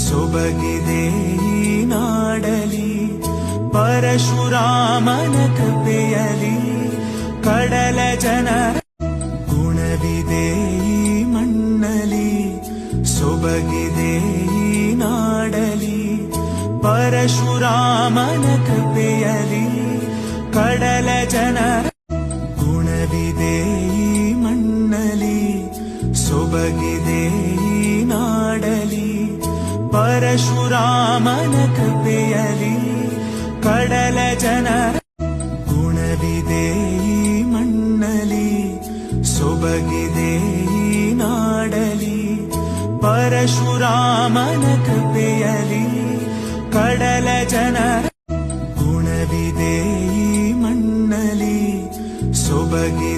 ಸೊಬಗಿದೆ ಈ ನಾಡಲಿ ಪರಶುರಾಮನ ಕೃಪೆಯಲಿ ಕಡಲ ಜನರ ಗುಣವಿದೆ ಈ ಮಣ್ಣಲಿ ಸೊಬಗಿದೆ ಈ ನಾಡಲಿ ಪರಶುರಾಮನ ಕೃಪೆಯಲಿ ಕಡಲ ಜನರ ಗುಣವಿದೆ ಈ ಮಣ್ಣಲಿ ಸೊಬಗಿದೆ ಈ ನಾಡಲಿ ಪರಶುರಾಮನ ಕೃಪೆಯಲಿ ಕಡಲ ಜನರ ಗುಣವಿದೆ ಈ ಮಣ್ಣಲಿ ಸೊಬಗಿದೆ ಈ ನಾಡಲಿ ಪರಶುರಾಮನ ಕೃಪೆಯಲಿ ಕಡಲ ಜನರ ಗುಣವಿದೆ ಈ ಮಣ್ಣಲಿ ಸೊಬಗಿದೆ